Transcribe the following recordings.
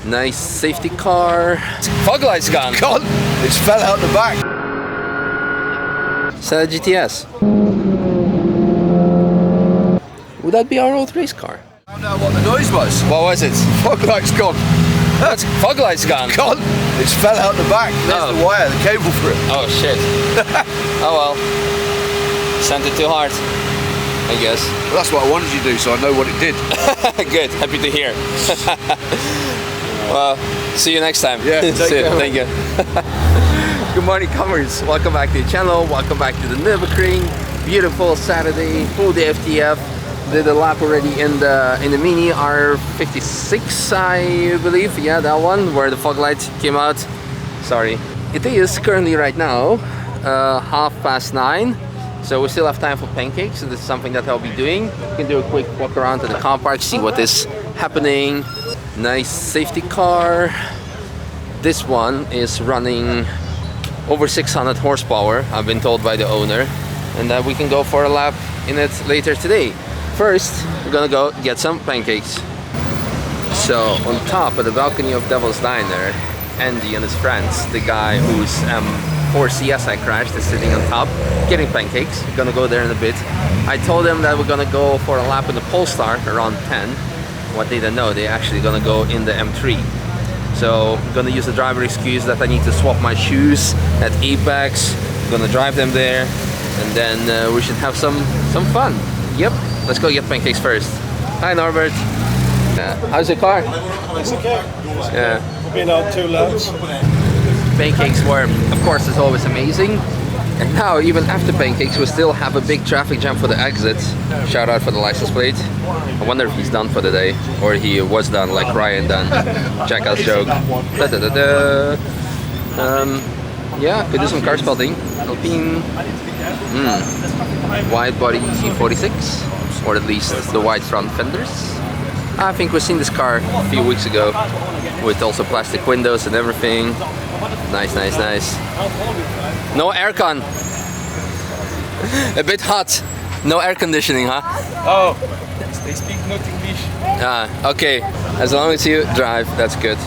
Nice safety car. Fog light's gone. God, it's fell out the back. Is that a GTS? Would that be our old race car? I don't know what the noise was. What was it? Fog light's gone. What's fog light's gone? God, it's fell out the back. There's the wire, the cable for it. Oh shit. Oh well. Sent it too hard, I guess. Well, that's what I wanted you to do, so I know what it did. Good, happy to hear. Well, see you next time. Yeah, see you. care. Thank you. Good morning, comers. Welcome back to the channel. Welcome back to the Nürburgring. Beautiful Saturday, full day FTF. Did a lap already in the Mini R56, I believe. Yeah, that one where the fog light came out. Sorry. It is currently right now 9:30. So we still have time for pancakes. So this is something that I'll be doing. You can do a quick walk around to the car park, see what is happening. Nice safety car. This one is running over 600 horsepower, I've been told by the owner, and that we can go for a lap in it later today. First, we're gonna go get some pancakes. So on top of the balcony of Devil's Diner, Andy and his friends, the guy whose 4CS I crashed, is sitting on top getting pancakes. We're gonna go there in a bit. I told them that we're gonna go for a lap in the Polestar around 10. What they don't know, they're actually gonna go in the M3. So I'm gonna use the driver excuse that I need to swap my shoes at Apex. I'm gonna drive them there, and then we should have some fun. Yep, let's go get pancakes first. Hi Norbert. How's your car? It's okay. Yeah. We've been out 2 laps. Pancakes were, of course, as always, amazing. And now, even after pancakes, we still have a big traffic jam for the exits. Shout out for the license plate. I wonder if he's done for the day, or he was done like Ryan done. Jackass joke. Da, da, da, da. Yeah, could do some car spotting. Alpine. Wide body 46, or at least the wide front fenders. I think we've seen this car a few weeks ago, with also plastic windows and everything. Nice, nice, nice. No aircon. A bit hot. No air conditioning, huh? Oh, they speak not English. Ah, okay. As long as you drive, that's good.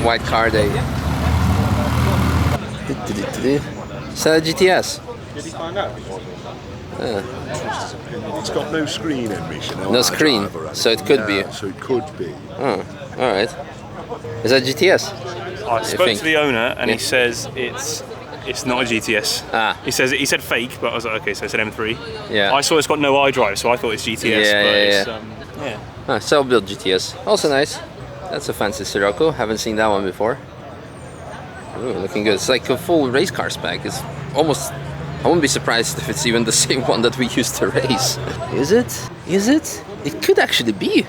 White car day. Is that a GTS? Did he find out? It's got no screen in, Misha. No screen, so it could be. So it could be. Oh, alright. Is that GTS? I spoke think? to the owner and Yeah. he says it's not a GTS. Ah. He said fake, but I was like, okay, so it's an M3. Yeah. I saw it's got no iDrive, so I thought it's GTS. Yeah, but yeah, it's, yeah. Ah, self-built GTS. Also nice. That's a fancy Sirocco. Haven't seen that one before. Ooh, looking good. It's like a full race car spec. It's almost... I wouldn't be surprised if it's even the same one that we used to race. Is it? Is it? It could actually be.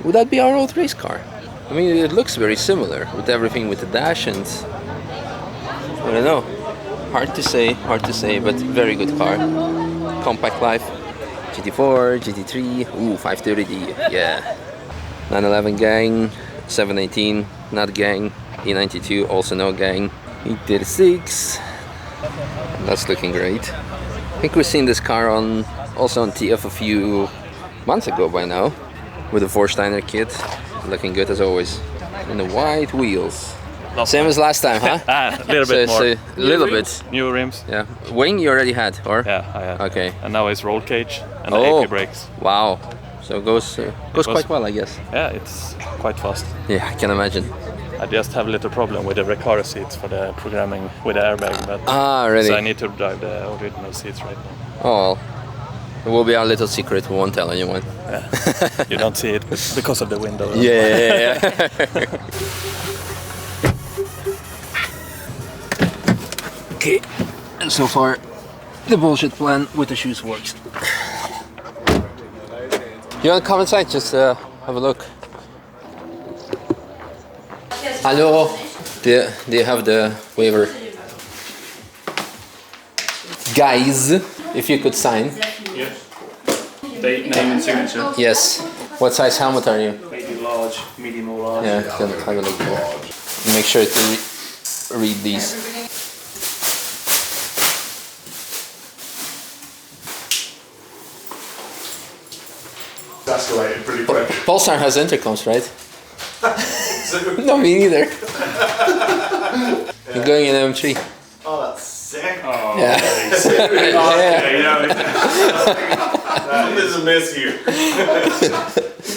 Would that be our old race car? I mean, it looks very similar with everything with the dash and... I don't know. Hard to say, but very good car. Compact life. GT4, GT3, ooh, 530D, yeah. 911 gang, 718, not gang. E92, also no gang. E36. That's looking great. I think we've seen this car also on TF a few months ago by now, with the Vorsteiner kit. Looking good as always. And the white wheels. Same as last time, huh? a little bit more. A little bit. New rims. Yeah. Wing you already had, or? Yeah, I had. Okay. And now it's roll cage and the Oh. AP brakes. Wow. So it goes quite well, I guess. Yeah, it's quite fast. Yeah, I can imagine. I just have a little problem with the Recaro seats for the programming with the airbag. But Really? So I need to drive the original seats right now. Oh, well. It will be our little secret. We won't tell anyone. Yeah. You don't see it because of the window. Yeah. Okay. And so far, the bullshit plan with the shoes works. You want to come inside? Just have a look. Hello. Do you have the waiver? Guys, if you could sign. Yeah. Date, name and signature. Yes. What size helmet are you? Maybe large, medium or large. Yeah, can have a look here. Make sure to read these. escalated pretty quick. Pulsar has intercoms, right? No, me neither. You're going in M3. Oh, that's sick. Oh, Yeah. okay, you know, there's a miss here. We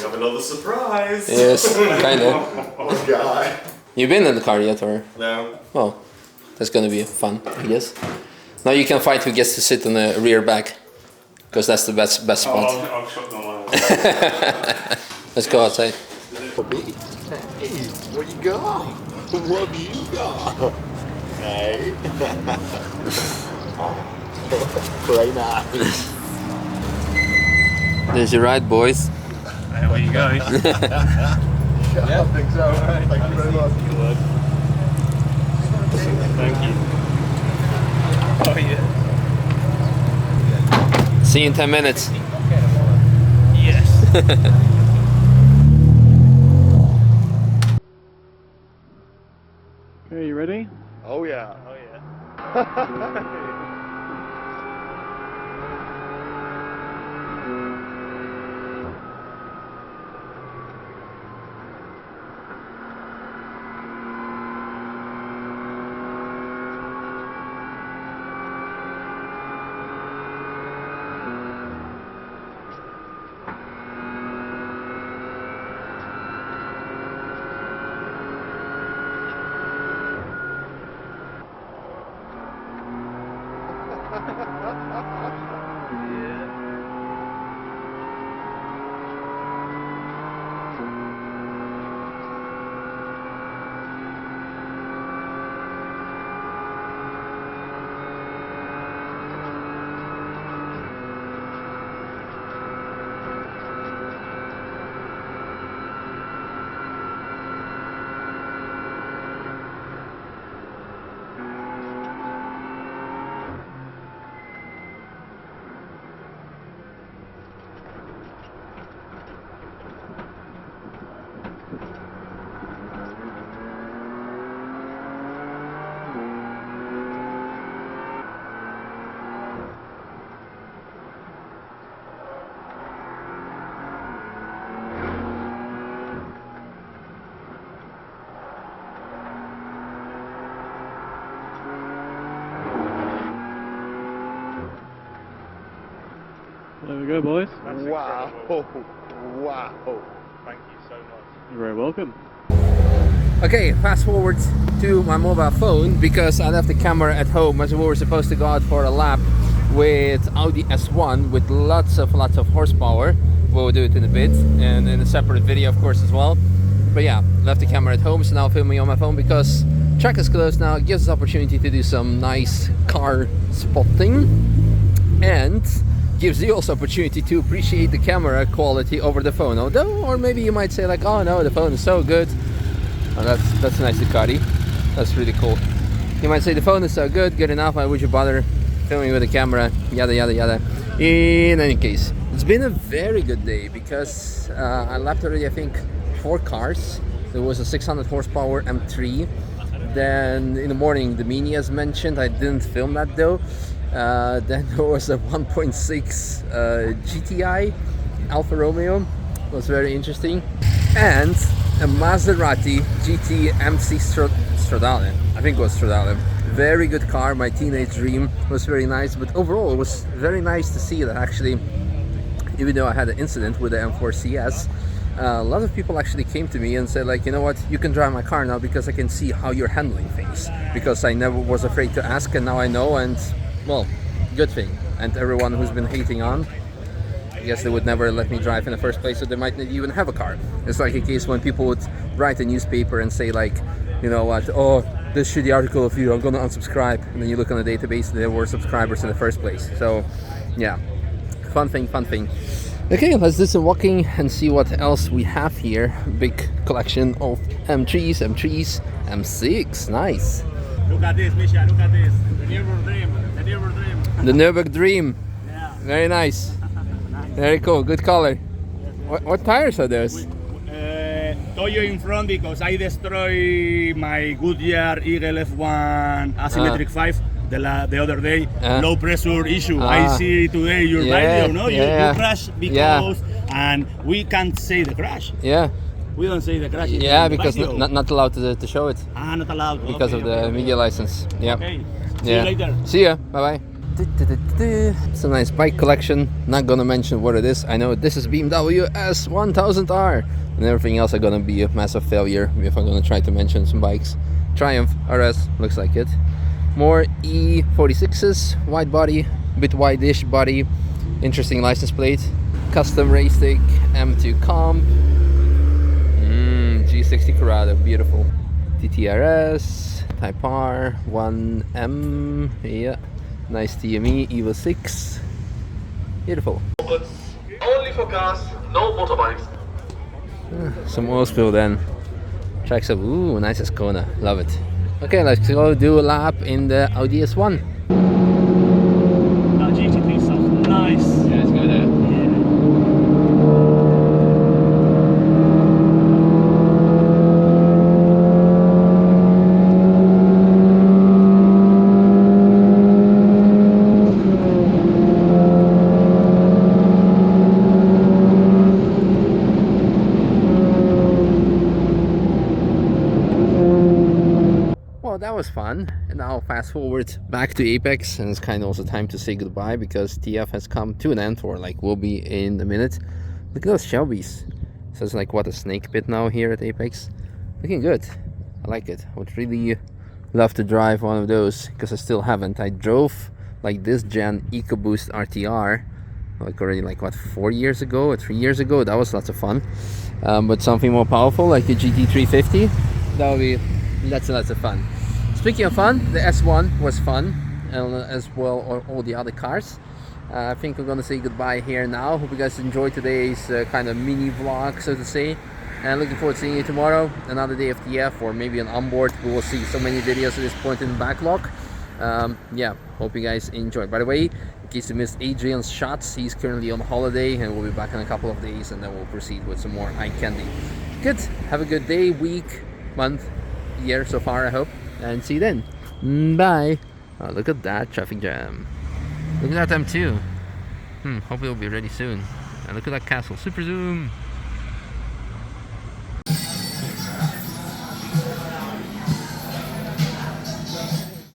have another surprise. Yes, kind of. Oh, God. You been in the car yet, or? No. Oh, that's gonna be fun, I guess. Now you can fight who gets to sit in the rear back, because that's the best spot. I'll shut them on. Let's go outside. Hey, what you got? What do you got? Hey. Very nice. There's your ride, boys. There we go. Yeah, I think so. Right. Thank you very much. Thank you. Oh yeah. See you in 10 minutes. Yes. Okay, you ready? Oh, yeah. Oh yeah. There we go, boys. Wow. Wow. Thank you so much. You're very welcome. Okay, fast forward to my mobile phone because I left the camera at home as we were supposed to go out for a lap with Audi S1 with lots of horsepower. We'll do it in a bit and in a separate video, of course, as well. But yeah, left the camera at home, so now filming on my phone because track is closed now. It gives us opportunity to do some nice car spotting and gives you also opportunity to appreciate the camera quality over the phone. Although, or maybe you might say like, oh no, the phone is so good. Oh, that's nice Ducati. That's really cool. You might say the phone is so good enough, why would you bother filming with the camera, yada yada yada. In any case, it's been a very good day because I lapped already, I think, 4 cars. There was a 600 horsepower M3. Then in the morning, the Mini as mentioned, I didn't film that though. Then there was a 1.6 GTI Alfa Romeo. It was very interesting. And a Maserati GT MC Stradale. I think it was Stradale. Very good car, my teenage dream. It was very nice, but overall it was very nice to see that actually, even though I had an incident with the M4 CS, a lot of people actually came to me and said like, you know what, you can drive my car now because I can see how you're handling things. Because I never was afraid to ask and now I know, and well, good thing. And everyone who's been hating on, I guess they would never let me drive in the first place, so they might not even have a car. It's like a case when people would write a newspaper and say like, you know what, oh, this shitty article of you, I'm gonna unsubscribe. And then you look on the database and there were subscribers in the first place. So yeah, fun thing. Okay, let's do some walking and see what else we have here. Big collection of M3s, M6, nice. Look at this, Misha, look at this. The Nürburgring. The Nürburgring. Yeah. Very nice. Very cool, good color. What tires are those? Toyo in front because I destroyed my Goodyear Eagle F1 asymmetric 5 the other day. Low pressure issue. I see today your video, no? You crashed because and we can't say the crash. Yeah. We don't say the crash. in Yeah, the because video. not allowed to show it Not allowed. because Okay, of the okay, media license. Yeah. Okay. See Yeah. you later. See ya. Bye bye. It's a nice bike collection. Not gonna mention what it is. I know this is BMW S1000R, and everything else are gonna be a massive failure if I'm gonna try to mention some bikes. Triumph RS looks like it. More E46s, wide body, bit wide-ish body, interesting license plate, custom race stick, M2 comp, G60 Charoudin, beautiful. TTRS, Type R, 1M, yeah, nice TME, Evo 6, beautiful. Only for cars, no motorbikes. Some oil spill then. Tracks up, ooh, nice Ascona, love it. Okay, let's go do a lap in the Audi S1. That GT3 sounds nice. Yeah, let's go there. Well, that was fun. And now fast forward back to Apex, and it's kind of also time to say goodbye because TF has come to an end, or like will be in a minute. Look at those Shelbys. So it's like what, a snake pit now here at Apex. Looking good. I like it. I would really love to drive one of those because I still haven't. I drove like this gen EcoBoost RTR like already like what, 4 years ago or 3 years ago. That was lots of fun. But something more powerful like the GT350, that would be lots and lots of fun. Speaking of fun, the S1 was fun, and as well all the other cars. I think we're gonna say goodbye here now. Hope you guys enjoyed today's kind of mini vlog, so to say. And looking forward to seeing you tomorrow. Another day of TF, or maybe an onboard. We will see so many videos at this point in the backlog. Yeah, hope you guys enjoy. By the way, in case you missed Adrian's shots, he's currently on holiday and we'll be back in a couple of days, and then we'll proceed with some more eye candy. Good. Have a good day, week, month, year so far, I hope. And see you then. Bye. Oh, look at that traffic jam. Look at that M2. Hopefully it'll be ready soon. And look at that castle. Super zoom.